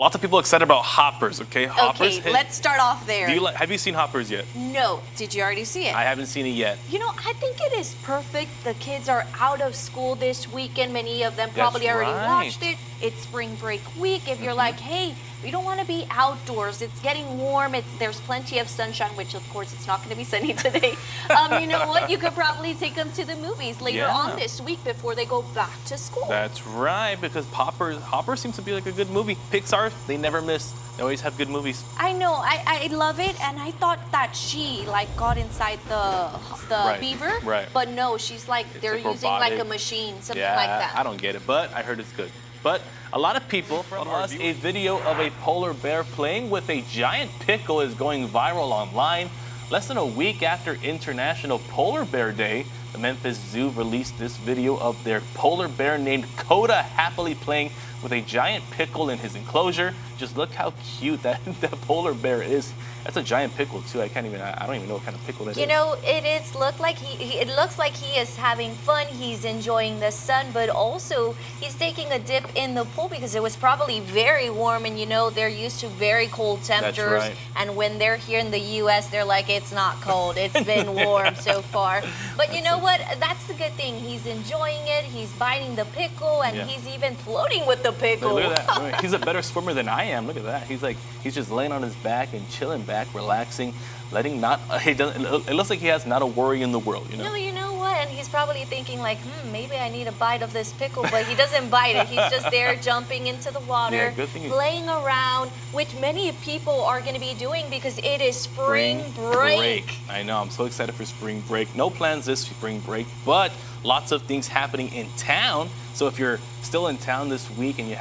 Lots of people excited about Hoppers, okay? Hoppers. Okay, let's start off there. Have you seen Hoppers yet? No. Did you already see it? I haven't seen it yet. You know, I think it is perfect. The kids are out of school this weekend. Many of them probably already watched it. It's spring break week. If you're like, hey, we don't want to be outdoors. It's getting warm. There's plenty of sunshine, which of course it's not going to be sunny today. You know what? You could probably take them to the movies later on this week before they go back to school. That's right, because Hoppers seems to be like a good movie. Pixar, they never miss. They always have good movies. I know. I love it, and I thought that she got inside the beaver. Right. But no, she's they're using like a machine, something like that. I don't get it, but I heard it's good. But a lot of people from us, a video of a polar bear playing with a giant pickle is going viral online. Less than a week after International Polar Bear Day, the Memphis Zoo released this video of their polar bear named Coda happily playing with a giant pickle in his enclosure. Just look how cute that polar bear is. That's a giant pickle too. I don't even know what kind of pickle that is. You know, it looks like he is having fun. He's enjoying the sun, but also he's taking a dip in the pool because it was probably very warm, and you know they're used to very cold temperatures. That's right. And when they're here in the U.S., they're like, it's not cold. It's been warm so far. But you know what? That's the good thing. He's enjoying it. He's biting the pickle, and he's even floating with the pickle. Look at that. He's a better swimmer than I am. Look at that. He's just laying on his back and chilling back, relaxing, it looks like he has not a worry in the world, you know? No, you know what? And he's probably thinking like, maybe I need a bite of this pickle, but he doesn't bite it. He's just there jumping into the water, playing around, which many people are going to be doing because it is spring break. I know. I'm so excited for spring break. No plans this spring break, but lots of things happening in town. So if you're still in town this week and you're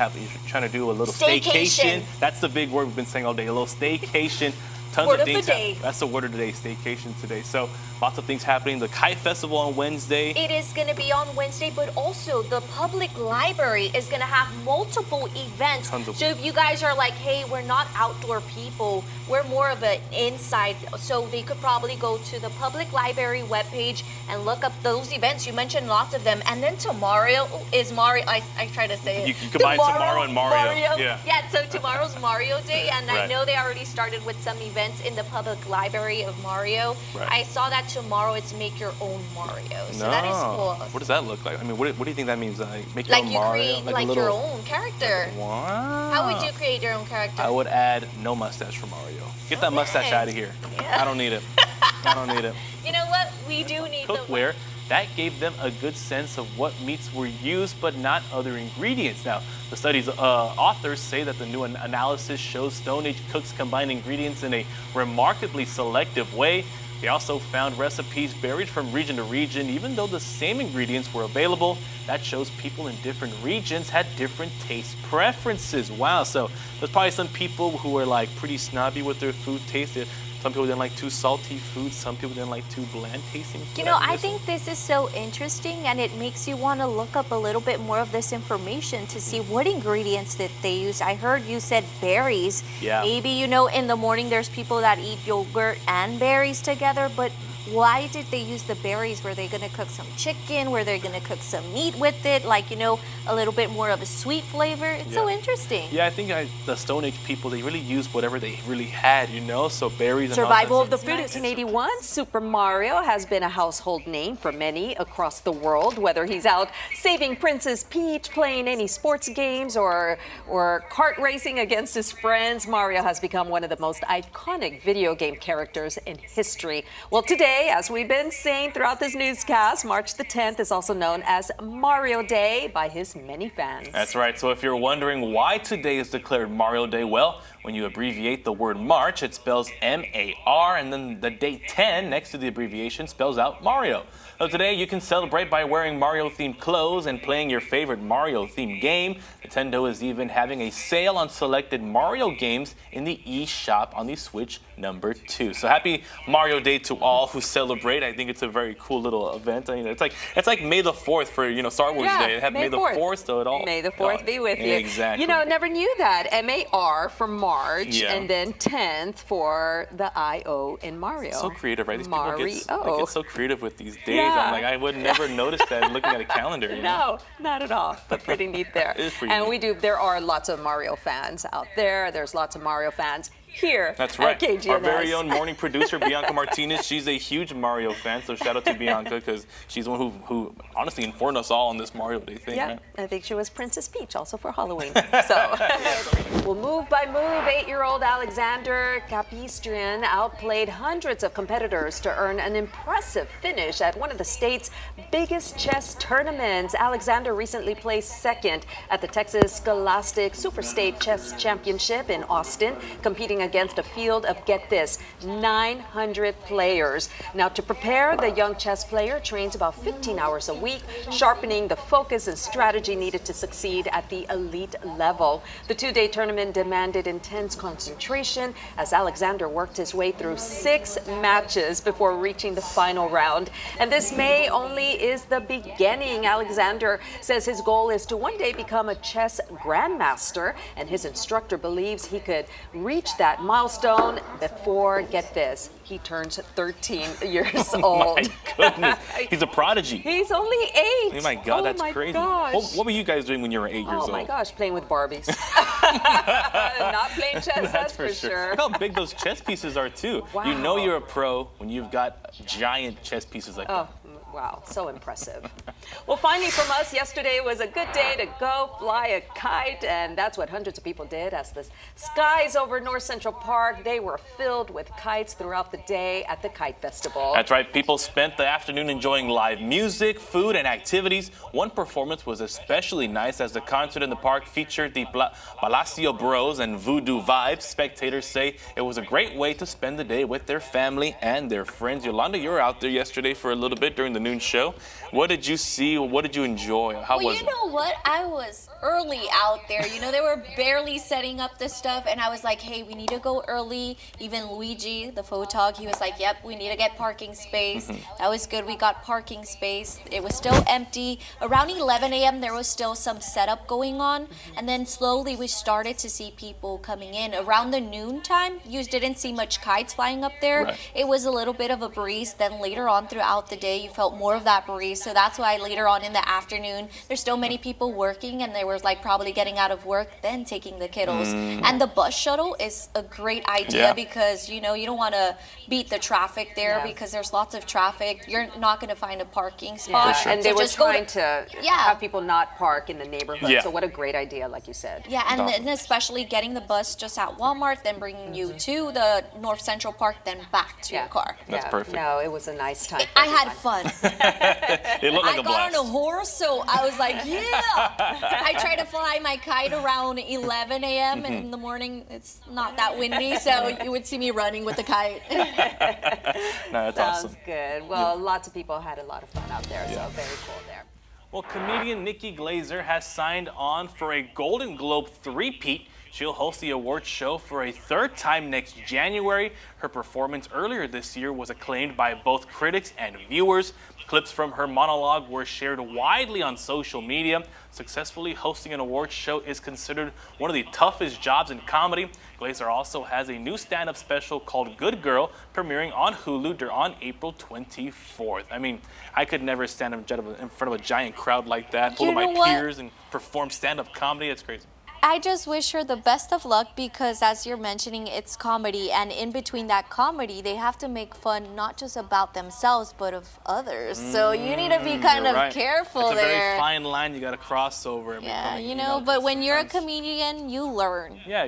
trying to do a little staycation, that's the big word we've been saying all day, a little staycation. Tons of things. That's the word of the day, staycation today. So lots of things happening. The Kite Festival on Wednesday. It is going to be on Wednesday, but also the public library is going to have multiple events. So if you guys are like, hey, we're not outdoor people, we're more of an inside. So they could probably go to the public library webpage and look up those events. You mentioned lots of them. And then tomorrow is Mario. I try to say it. You combine tomorrow and Mario. Yeah, so tomorrow's Mario Day. And I know they already started with some events in the public library of Mario. I saw that tomorrow it's make your own Mario. So that is cool. What does that look like? I mean, what do you think that means? Make your own Mario? Create your own character. Wow. How would you create your own character? I would add no mustache for Mario. Get that mustache out of here. I don't need it. I don't need it. You know what? We do need cookware. That gave them a good sense of what meats were used, but not other ingredients. Now, the study's authors say that the new analysis shows Stone Age cooks combine ingredients in a remarkably selective way. They also found recipes varied from region to region. Even though the same ingredients were available, that shows people in different regions had different taste preferences. Wow, so there's probably some people who were like pretty snobby with their food taste. Some people didn't like too salty food. Some people didn't like too bland tasting food. You know, I think this is so interesting, and it makes you want to look up a little bit more of this information to see what ingredients that they use. I heard you said berries. Yeah. Maybe, you know, in the morning there's people that eat yogurt and berries together, but why did they use the berries? Were they going to cook some chicken? Were they going to cook some meat with it? Like, you know, a little bit more of a sweet flavor? It's so interesting. Yeah, I think the Stone Age people, they really used whatever they really had, you know? So berries and Survival of the fittest. In 1981, Super Mario has been a household name for many across the world, whether he's out saving Princess Peach, playing any sports games, or kart racing against his friends. Mario has become one of the most iconic video game characters in history. Well, today, as we've been saying throughout this newscast, March the 10th is also known as Mario Day by his many fans. That's right. So if you're wondering why today is declared Mario Day, well, when you abbreviate the word March, it spells M-A-R, and then the date 10 next to the abbreviation spells out Mario. So today you can celebrate by wearing Mario-themed clothes and playing your favorite Mario-themed game. Nintendo is even having a sale on selected Mario games in the eShop on the Switch #2. So happy Mario Day to all who who celebrate. I think it's a very cool little event. I mean, it's like May the 4th for Star Wars Day. They have May the 4th, so it all. May the 4th be with you. Exactly. Never knew that. MAR for March, Yeah. and then 10th for the IO in Mario. So creative, right? These people Mario. get so creative with these days. Yeah. I'm like, I would never notice that looking at a calendar. No, not at all. But pretty neat there. It is pretty and neat. there are lots of Mario fans out there. There's lots of Mario fans here That's right. at KGNS. Our very own morning producer, Bianca Martinez, she's a huge Mario fan, so shout out to Bianca because she's the one who honestly informed us all on this Mario Day thing. Yeah, Right? I think she was Princess Peach also for Halloween. So we'll move by move. 8-year-old Alexander Capistrian outplayed hundreds of competitors to earn an impressive finish at one of the state's biggest chess tournaments. Alexander recently placed second at the Texas Scholastic Superstate Chess Championship in Austin, competing against a field of, get this, 900 players. Now, to prepare, the young chess player trains about 15 hours a week, sharpening the focus and strategy needed to succeed at the elite level. The 2-day tournament demanded intense concentration as Alexander worked his way through 6 matches before reaching the final round. And this May only is the beginning. Alexander says his goal is to one day become a chess grandmaster, and his instructor believes he could reach that milestone before, get this, he turns 13 years old. My goodness, he's a prodigy. He's only 8. Oh my God, that's my crazy. Gosh. What were you guys doing when you were 8 years old? Oh my gosh, playing with Barbies. Not playing chess, that's for sure. Look how big those chess pieces are too. Wow. You know you're a pro when you've got giant chess pieces like that. Wow, so impressive. Well, finally from us, yesterday was a good day to go fly a kite, and that's what hundreds of people did as the skies over North Central Park, they were filled with kites throughout the day at the Kite Festival. That's right. People spent the afternoon enjoying live music, food, and activities. One performance was especially nice as the concert in the park featured the Palacio Bros and Voodoo Vibes. Spectators say it was a great way to spend the day with their family and their friends. Yolanda, you were out there yesterday for a little bit during the noon show. What did you see? What did you enjoy? How was it? You know what? I was early out there. They were barely setting up the stuff, and I was like, hey, we need to go early. Even Luigi, the photog, he was like, yep, we need to get parking space. That was good. We got parking space. It was still empty. Around 11 a.m., there was still some setup going on, and then slowly we started to see people coming in. Around the noon time, you didn't see much kites flying up there. Right. It was a little bit of a breeze. Then later on throughout the day, you felt more of that breeze. So that's why later on in the afternoon, there's still many people working, and they were like probably getting out of work, then taking the kiddos. And the bus shuttle is a great idea because, you don't want to beat the traffic there because there's lots of traffic. You're not going to find a parking spot. For sure. And they were trying to Yeah. have people not park in the neighborhood. Yeah. So what a great idea, like you said. Yeah, and then especially getting the bus just at Walmart, then bringing you to the North Central Park, then back to your car. That's perfect. No, it was a nice time. I had fun. It looked like I a got blast. on a horse, so I was like, yeah. I tried to fly my kite around 11 a.m. and in the morning it's not that windy, so you would see me running with the kite. No, that's Sounds awesome. good. Well, lots of people had a lot of fun out there, so very cool there. Well, comedian Nikki Glazer has signed on for a Golden Globe three-peat. She'll host the awards show for a 3rd time next January. Her performance earlier this year was acclaimed by both critics and viewers. Clips from her monologue were shared widely on social media. Successfully hosting an awards show is considered one of the toughest jobs in comedy. Glazer also has a new stand-up special called Good Girl, premiering on Hulu on April 24th. I mean, I could never stand in front of a giant crowd like that, full of my peers, and perform stand-up comedy. It's crazy. I just wish her the best of luck because, as you're mentioning, it's comedy, and in between that comedy, they have to make fun not just about themselves but of others. So you need to be kind of careful it's a there. very fine line you got to cross over. Yeah, but when you're a comedian, you learn. Yeah.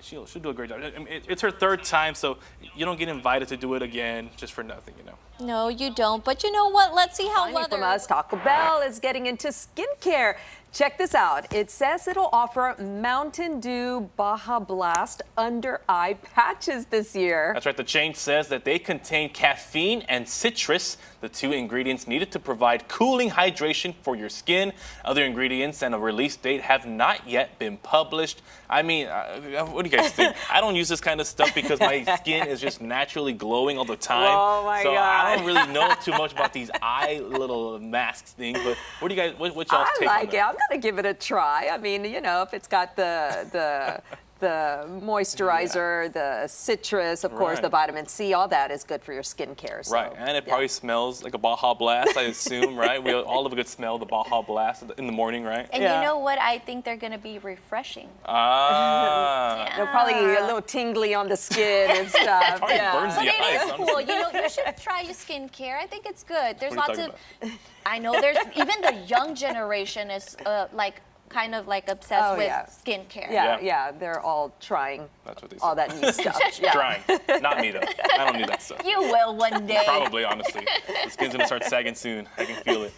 She'll do a great job. I mean, it's her 3rd time, so you don't get invited to do it again just for nothing, No, you don't. But you know what? Let's see how Finally from us, Taco Bell is getting into skincare. Check this out. It says it'll offer Mountain Dew Baja Blast under eye patches this year. That's right. The chain says that they contain caffeine and citrus The 2 ingredients needed to provide cooling hydration for your skin. Other ingredients and a release date have not yet been published. I mean, what do you guys think? I don't use this kind of stuff because my skin is just naturally glowing all the time. Oh my so God. I don't really know too much about these eye little masks thing. But what do you guys? What y'all's take I on like that? it. I'm gonna give it a try. I mean, you know, if it's got the moisturizer, the citrus, of course, Right. the vitamin C, all that is good for your skincare. So, Right, and it probably smells like a Baja Blast, I assume, right? We all have a good smell, the Baja Blast in the morning, right? And Yeah. you know what? I think they're gonna be refreshing. Ah. They're probably a little tingly on the skin and stuff. Probably burns But the it eyes. is cool. You know, you should try your skincare. I think it's good. There's What are lots you of. I know there's even the young generation is kind of like obsessed Oh, with yeah. skincare. Yeah, they're all trying That's what they all say. that new stuff. Yeah. Trying. Not me, though. I don't do that stuff. You will one day. Probably, honestly. The skin's gonna start sagging soon. I can feel it.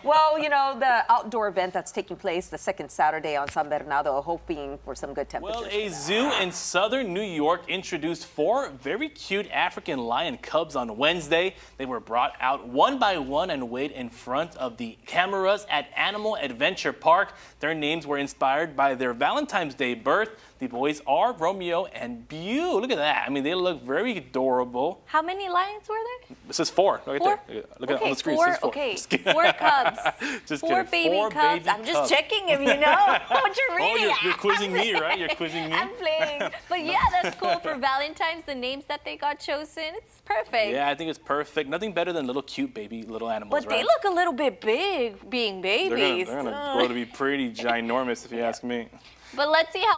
Well, you know, the outdoor event that's taking place the second Saturday on San Bernardo, hoping for some good temperatures. Well, a zoo in southern New York introduced 4 very cute African lion cubs on Wednesday. They were brought out one by one and weighed in front of the cameras at Animal Adventure Park. Their names were inspired by their Valentine's Day birth. The boys are Romeo and Beau. Look at that. I mean, they look very adorable. How many lions were there? This is 4. Look Four? at there. Look at Okay, on the screen. four. It says 4. Okay, Just kidding. 4 cubs. Just 4 kidding. baby 4 cubs. baby I'm just cubs. checking if you know what you're Oh, reading. you're quizzing me, right? You're quizzing me. I'm playing. But yeah, that's cool for Valentine's. The names that they got chosen, it's perfect. Yeah, I think it's perfect. Nothing better than little cute baby little animals, But right? they look a little bit big being babies. They're gonna grow to be pretty ginormous if you ask me. But let's see how